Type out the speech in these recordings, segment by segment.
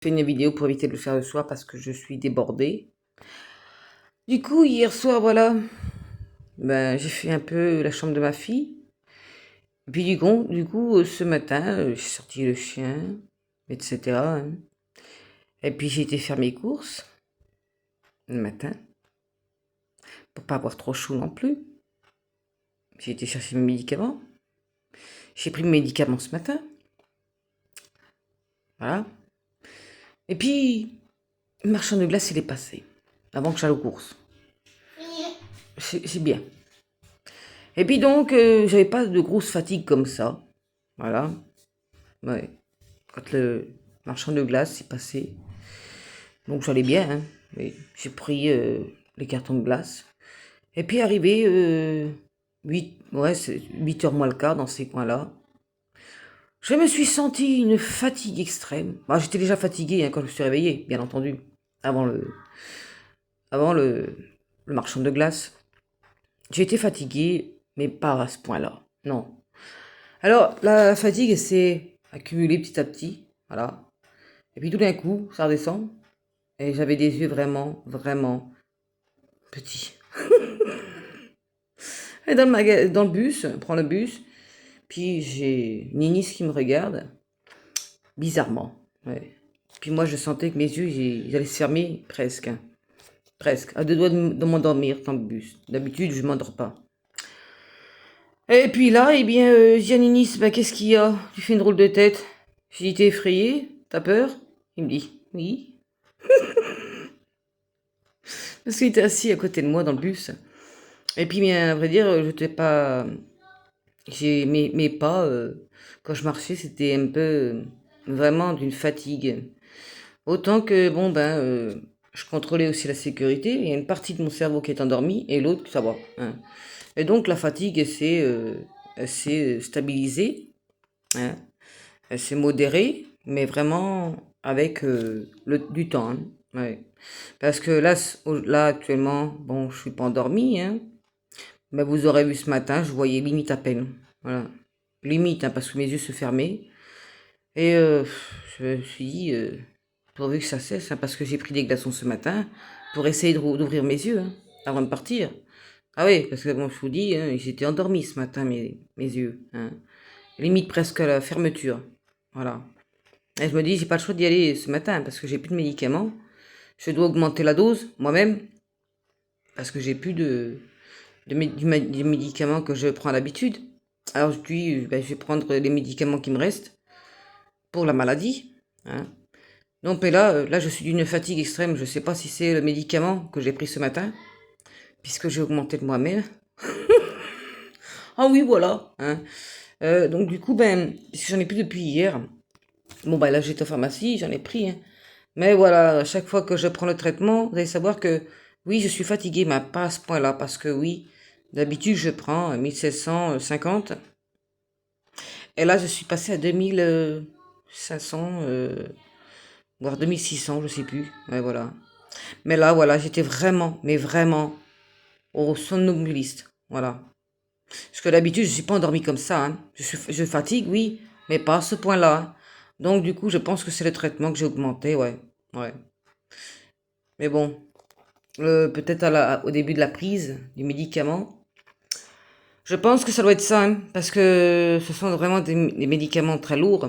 Fait une vidéo pour éviter de le faire le soir parce que je suis débordée. Du coup, hier soir, voilà, j'ai fait un peu la chambre de ma fille. Et puis du coup, ce matin, j'ai sorti le chien, etc. hein. Et puis j'ai été faire mes courses le matin, pour pas avoir trop chaud non plus. J'ai été chercher mes médicaments. J'ai pris mes médicaments ce matin. Voilà. Et puis, le marchand de glace, il est passé, avant que j'aille aux courses. C'est bien. Et puis donc, j'avais pas de grosse fatigue comme ça. Voilà. Ouais. Quand le marchand de glace est passé. Donc j'allais bien, hein. Oui. J'ai pris les cartons de glace. Et puis arrivé 8 heures moins le quart dans ces coins-là. Je me suis senti une fatigue extrême. Bah, j'étais déjà fatigué hein, quand je me suis réveillé, bien entendu. Avant le, avant le marchand de glace. J'ai été fatigué, mais pas à ce point-là. Non. Alors, la fatigue, elle s'est accumulée petit à petit. Voilà. Et puis tout d'un coup, ça redescend. Et j'avais des yeux vraiment, vraiment petits. Et dans le bus, on prend le bus. Puis j'ai Ninis qui me regarde. Bizarrement. Ouais. Puis moi, je sentais que mes yeux, ils allaient se fermer presque. Hein. Presque. À deux doigts de m'endormir dans le bus. D'habitude, je ne m'endors pas. Et puis là, eh bien, je dis à Ninis, qu'est-ce qu'il y a? Tu fais une drôle de tête. Je dis, t'es effrayé? T'as peur? Il me dit, oui. Parce qu'il était assis à côté de moi dans le bus. Et puis, bien, à vrai dire, je n'étais pas. J'ai mes pas, quand je marchais, c'était un peu vraiment d'une fatigue. Autant que, bon, je contrôlais aussi la sécurité. Il y a une partie de mon cerveau qui est endormie et l'autre, ça va. Hein. Et donc, la fatigue, elle s'est stabilisée. Hein. Elle s'est modérée, mais vraiment avec du temps. Hein. Ouais. Parce que là, actuellement, bon, je suis pas endormie, hein. Mais vous aurez vu ce matin, je voyais limite à peine. Voilà. Limite, hein, parce que mes yeux se fermaient. Et je me suis dit, pourvu que ça cesse, hein, parce que j'ai pris des glaçons ce matin pour essayer d'ouvrir mes yeux hein, avant de partir. Ah oui, parce que bon, je vous dis, hein, j'étais endormie ce matin, mes yeux. Hein. Limite presque à la fermeture. Voilà. Et je me dis, j'ai pas le choix d'y aller ce matin parce que j'ai plus de médicaments. Je dois augmenter la dose moi-même parce que j'ai plus du médicament que je prends d'habitude. Alors je dis, je vais prendre les médicaments qui me restent pour la maladie. Hein. Donc mais là, je suis d'une fatigue extrême. Je ne sais pas si c'est le médicament que j'ai pris ce matin, puisque j'ai augmenté de moi-même. Ah oui, voilà. Hein. Donc du coup, puisque j'en ai plus depuis hier. Bon, là, j'étais en pharmacie, j'en ai pris. Hein. Mais voilà, à chaque fois que je prends le traitement, vous allez savoir que oui, je suis fatiguée, mais pas à ce point-là, parce que oui, d'habitude, je prends 1750. Et là, je suis passée à 2500, voire 2600, je sais plus. Ouais, voilà. Mais là, voilà, j'étais vraiment, mais vraiment au somnambuliste. Voilà. Parce que d'habitude, je suis pas endormie comme ça. Hein. Je fatigue, oui, mais pas à ce point-là. Hein. Donc, du coup, je pense que c'est le traitement que j'ai augmenté, ouais. Ouais. Mais bon, peut-être au début de la prise du médicament. Je pense que ça doit être ça, hein, parce que ce sont vraiment des médicaments très lourds.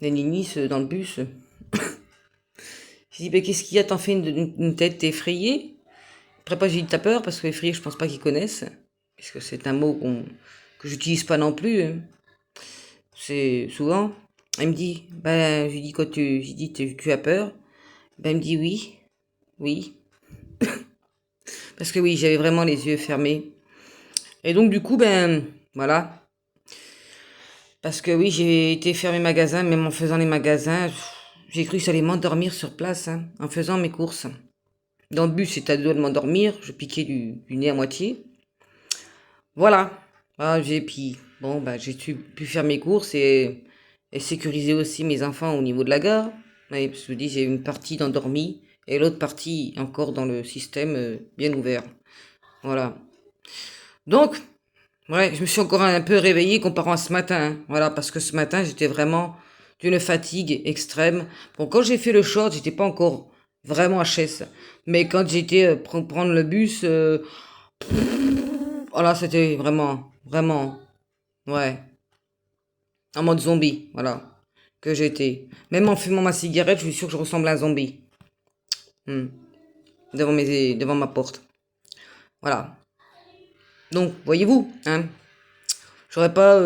Les ninis dans le bus. J'ai dit, qu'est-ce qu'il y a? T'en fais une tête effrayée? Après, pas, j'ai dit, t'as peur, parce que effrayé, je pense pas qu'ils connaissent. Puisque c'est un mot que j'utilise pas non plus. Hein. C'est souvent. Il me dit, je lui dis, j'ai dit, tu as peur? Il me dit, oui, oui. Parce que oui, j'avais vraiment les yeux fermés. Et donc, du coup, voilà. Parce que oui, j'ai été faire mes magasins, même en faisant les magasins, j'ai cru que j'allais m'endormir sur place, hein, en faisant mes courses. Dans le bus, c'était à deux doigts de m'endormir, je piquais du nez à moitié. Voilà. Ah, j'ai pu faire mes courses et sécuriser aussi mes enfants au niveau de la gare. Ouais, parce que je dis, j'ai une partie d'endormi et l'autre partie encore dans le système bien ouvert. Voilà. Donc, ouais, je me suis encore un peu réveillée comparant à ce matin. Hein. Voilà, parce que ce matin, j'étais vraiment d'une fatigue extrême. Bon, quand j'ai fait le short, j'étais pas encore vraiment HS. Mais quand j'étais prendre le bus, voilà, c'était vraiment, vraiment, ouais, en mode zombie, voilà, que j'étais. Même en fumant ma cigarette, je suis sûr que je ressemble à un zombie. Hmm. Devant ma porte. Voilà. Donc, voyez-vous, hein, j'aurais pas,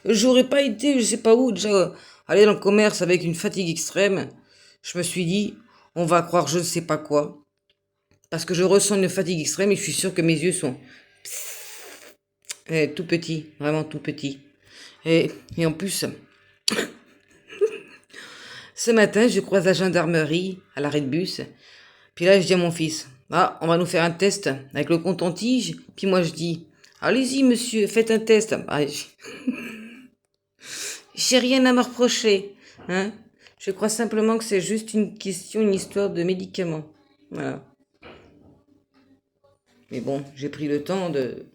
j'aurais pas été, je sais pas où, déjà, aller dans le commerce avec une fatigue extrême. Je me suis dit, on va croire je ne sais pas quoi. Parce que je ressens une fatigue extrême et je suis sûr que mes yeux sont tout petits, vraiment tout petits. Et en plus, ce matin, je croise la gendarmerie à l'arrêt de bus. Puis là, je dis à mon fils, ah, on va nous faire un test avec le compte-en-tige. Puis moi, je dis, allez-y, monsieur, faites un test. Ah, j'ai rien à me reprocher, hein. Je crois simplement que c'est juste une question, une histoire de médicaments. Voilà. Mais bon, j'ai pris le temps de...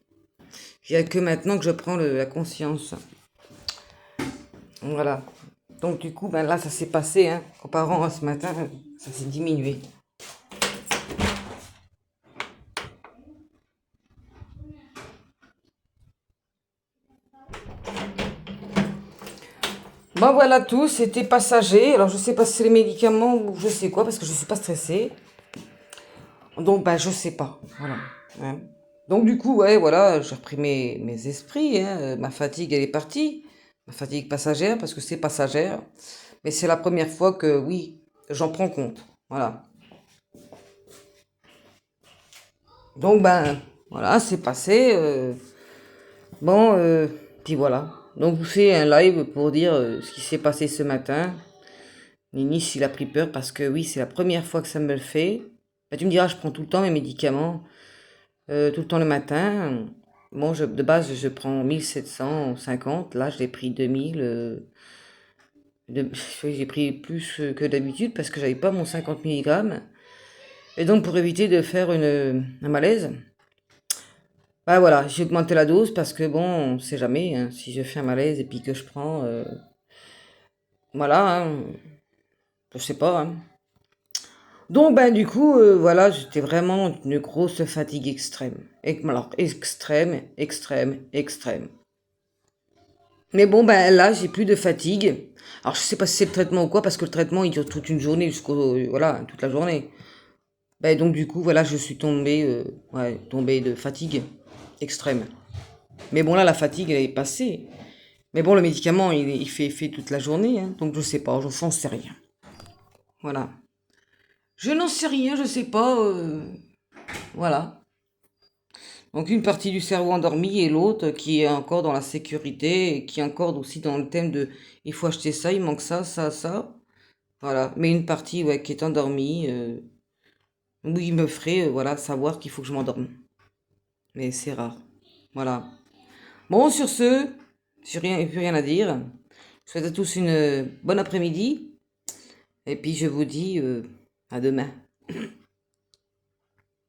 Il n'y a que maintenant que je prends la conscience. Voilà. Donc du coup, ben là, ça s'est passé, hein. Comparant à ce matin, ça s'est diminué. Bon voilà tout, c'était passager. Alors je sais pas si c'est les médicaments ou je sais quoi, parce que je suis pas stressée. Donc ben je sais pas. Voilà. Hein. Donc du coup, ouais, voilà, j'ai repris mes esprits. Hein. Ma fatigue, elle est partie. Ma fatigue passagère, parce que c'est passagère. Mais c'est la première fois que, oui, j'en prends compte. Voilà. Donc ben, voilà, c'est passé. Bon, puis voilà. Donc je vous fais un live pour dire ce qui s'est passé ce matin. Nini, il a pris peur parce que oui, c'est la première fois que ça me le fait. Bah, tu me diras, je prends tout le temps mes médicaments, tout le temps le matin. Bon, de base, je prends 1750. Là, je l'ai pris 2000. Oui, j'ai pris plus que d'habitude parce que j'avais pas mon 50 milligrammes. Et donc, pour éviter de faire un malaise, bah voilà, j'ai augmenté la dose parce que bon, on sait jamais, hein, si je fais un malaise et puis que je prends, voilà, hein, je sais pas, hein. Donc ben du coup, voilà, j'étais vraiment une grosse fatigue extrême. Alors extrême, extrême, extrême. Mais bon ben là, j'ai plus de fatigue. Alors je sais pas si c'est le traitement ou quoi, parce que le traitement il dure toute une journée jusqu'au, voilà, toute la journée. Ben donc du coup, voilà, je suis tombée, ouais, tombée de fatigue extrême. Mais bon là, la fatigue elle est passée. Mais bon, le médicament, il fait effet toute la journée, hein, donc je sais pas, je n'en sais rien. Voilà. Je n'en sais rien, je sais pas, voilà. Donc une partie du cerveau endormi et l'autre qui est encore dans la sécurité et qui est encore aussi dans le thème de il faut acheter ça, il manque ça, ça, ça. Voilà. Mais une partie ouais, qui est endormie, où il me ferait voilà, savoir qu'il faut que je m'endorme. Mais c'est rare. Voilà. Bon, sur ce, j'ai plus rien à dire. Je vous souhaite à tous une bonne après-midi. Et puis je vous dis à demain.